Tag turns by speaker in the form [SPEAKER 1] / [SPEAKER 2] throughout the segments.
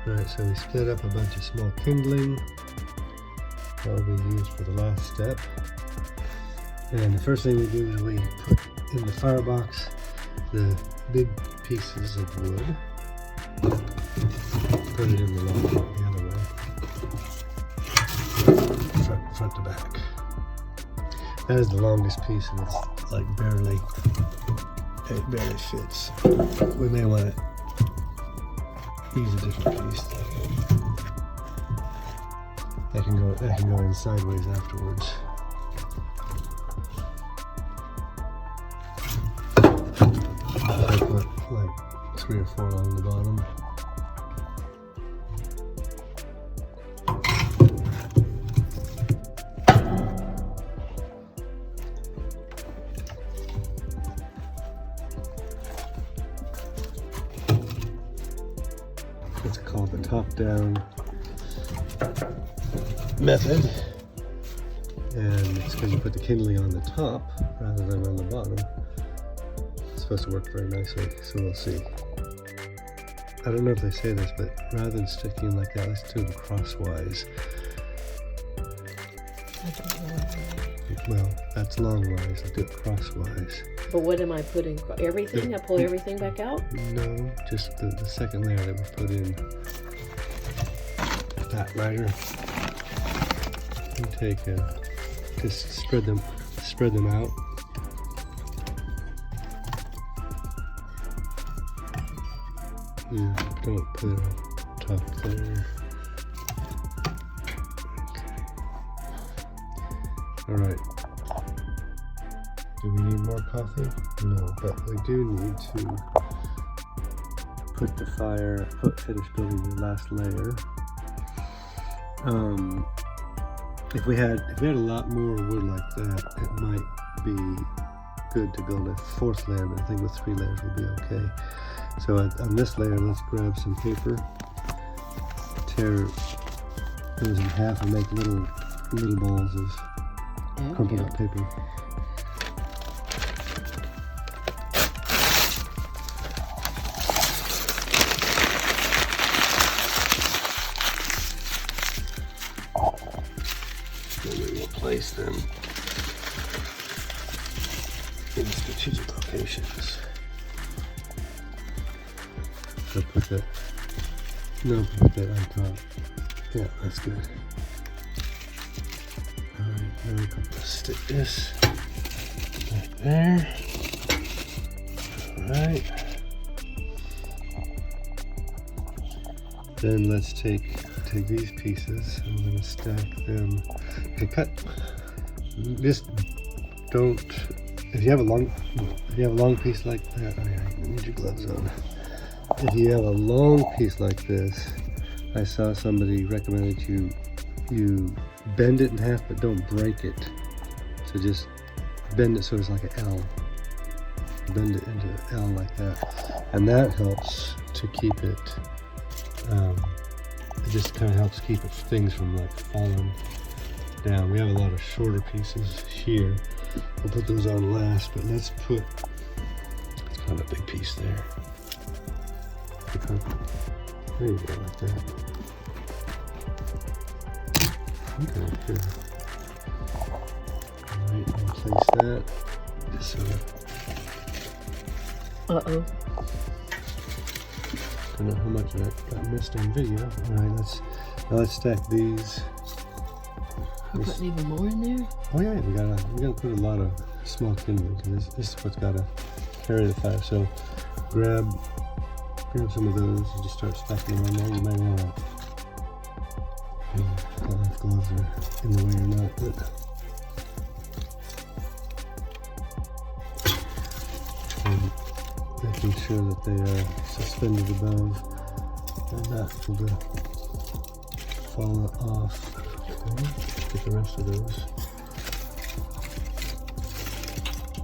[SPEAKER 1] Alright, so we split up a bunch of small kindling. That will be used for the last step. And the first thing we do is we put in the firebox the big pieces of wood. Put it in the log the other way. Front to back. That is the longest piece, and it's like barely fits. We may want to use a different piece. That can go in sideways afterwards. I put like 3 or 4 along the bottom. It's called the top-down method, and it's because you put the kindling on the top rather than on the bottom. It's supposed to work very nicely, so we'll see. I don't know if they say this, but rather than sticking like that, let's do them crosswise. Well, that's longwise. I'll do it crosswise.
[SPEAKER 2] But what am I putting? Everything? I pull everything back out?
[SPEAKER 1] No, just the second layer that we put in. That layer. You take just spread them out. Don't put it on top there. Okay. All right. Do we need more coffee? No, but we do need to finish building the last layer. If we had a lot more wood like that, it might be good to build a 4th layer, but I think with 3 layers will be okay. So on this layer, let's grab some paper, tear those in half, and make little balls of crumpled up paper. Place them in strategic locations. So put that on top. Yeah, that's good. Alright, now we can stick this right there. Alright. Then let's take these pieces. I'm going to stack them. Okay, cut. Just don't. If you have a long piece like that, I need your gloves on. If you have a long piece like this, I saw somebody recommended you bend it in half, but don't break it. So just bend it so it's like an L. Bend it into an L like that, and that helps to keep it. It just kind of helps keep things from like falling down. We have a lot of shorter pieces here. We'll put those on last, but let's put, it's kind of a big piece there. There you go, like that. Okay, good. Alright, and place that. Just so.
[SPEAKER 2] Uh-oh.
[SPEAKER 1] Don't know how much of that got missed on video. Alright, let's stack these.
[SPEAKER 2] We're putting even more in there?
[SPEAKER 1] Oh yeah, we gotta put a lot of small kindling, because this is what's gotta carry the fire. So grab some of those and just start stacking them on there. You might want to, I don't know if gloves are in the way or not, but making sure that they are suspended above and not able to fall off. Okay, get the rest of those.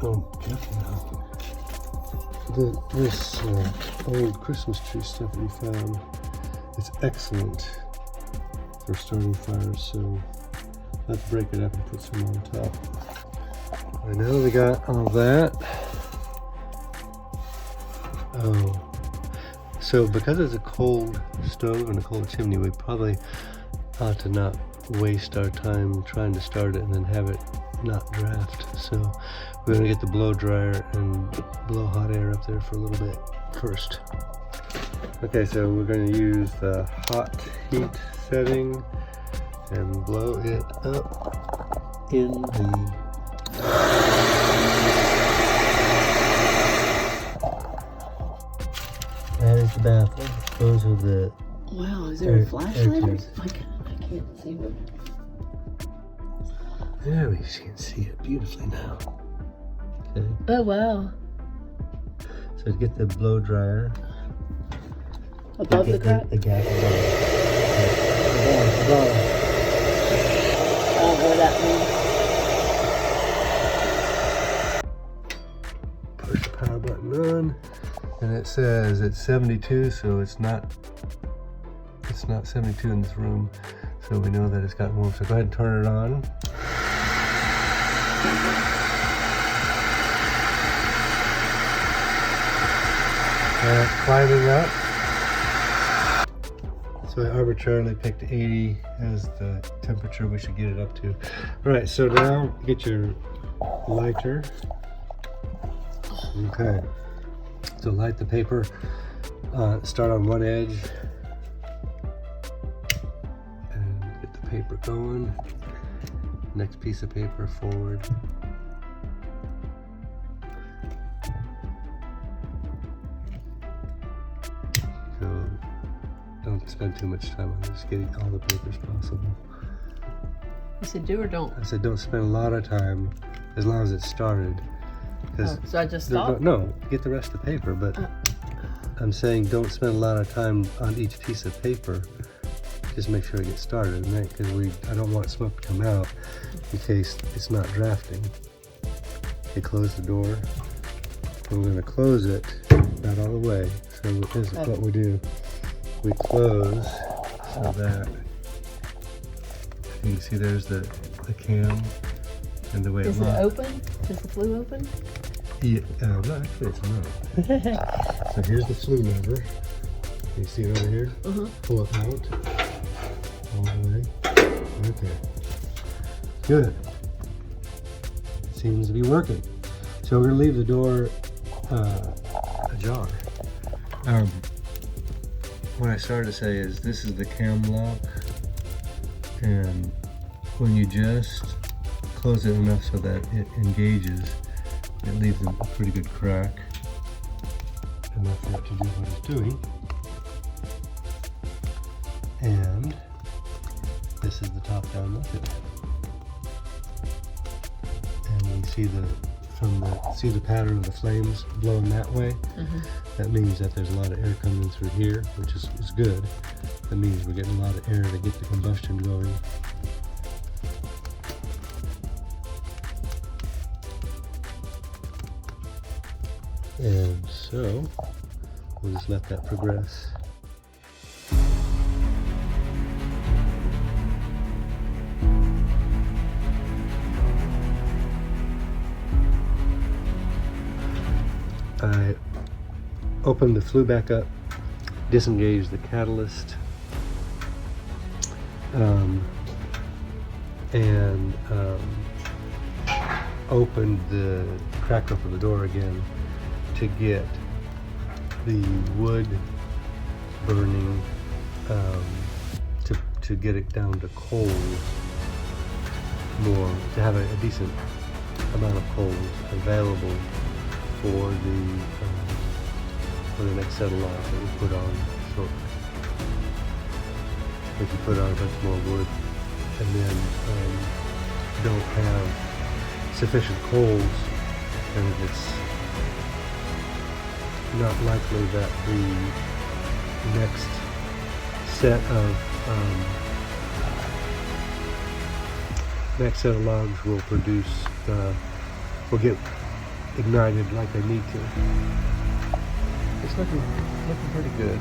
[SPEAKER 1] Oh, careful now. This old Christmas tree stuff we found, it's excellent for starting fires, so let's break it up and put some on top. I know we got all that. Oh, So because it's a cold stove and a cold chimney, we probably ought to not waste our time trying to start it and then have it not draft. So we're going to get the blow dryer and blow hot air up there for a little bit first. Okay, so we're going to use the hot heat setting and blow it up in the that is the bathroom. Those are the
[SPEAKER 2] Wow, is there a flashlight? I can't see it.
[SPEAKER 1] There we can see it beautifully now. Okay.
[SPEAKER 2] Oh wow.
[SPEAKER 1] So to get the blow dryer
[SPEAKER 2] Above the crack?
[SPEAKER 1] The gap above.
[SPEAKER 2] I don't know what that means.
[SPEAKER 1] Push the power button on, and it says it's 72, so it's not 72 in this room, so we know that it's gotten warm. So go ahead and turn it on. And it's climbing up. So I arbitrarily picked 80 as the temperature we should get it up to. All right, so now get your lighter. Okay, so light the paper, start on one edge, and get the paper going. Next piece of paper forward. So don't spend too much time on this, getting all the papers possible.
[SPEAKER 2] You said do or don't?
[SPEAKER 1] I said don't spend a lot of time, as long as it's started.
[SPEAKER 2] Oh, so I just stop?
[SPEAKER 1] No, get the rest of the paper, but I'm saying don't spend a lot of time on each piece of paper. Just make sure it gets started, because I don't want smoke to come out in case it's not drafting. Okay, close the door. And we're going to close it, not all the way. So this is what we do. We close so that you can see there's the cam and the way
[SPEAKER 2] Is
[SPEAKER 1] it locks.
[SPEAKER 2] it open? Is the flue open?
[SPEAKER 1] Yeah, no, actually it's not. So here's the flue lever. You see it over here? Pull it out. All the way. Okay. Good. Seems to be working. So we're going to leave the door ajar. What I started to say is this is the cam lock, and when you just close it enough so that it engages, it leaves a pretty good crack, enough for it to do what it's doing. And this is the top-down method. And you see the pattern of the flames blowing that way. That means that there's a lot of air coming through here, which is good. That means we're getting a lot of air to get the combustion going. And so we'll just let that progress. I opened the flue back up, disengaged the catalyst, and opened the crack open the door again to get the wood burning, to get it down to coals more, to have a decent amount of coals available for the next set of logs that we put on shortly. If you put on a bunch more wood and then don't have sufficient coals, then it's not likely that the next set of logs will produce, will get ignited like they need to. It's looking pretty good.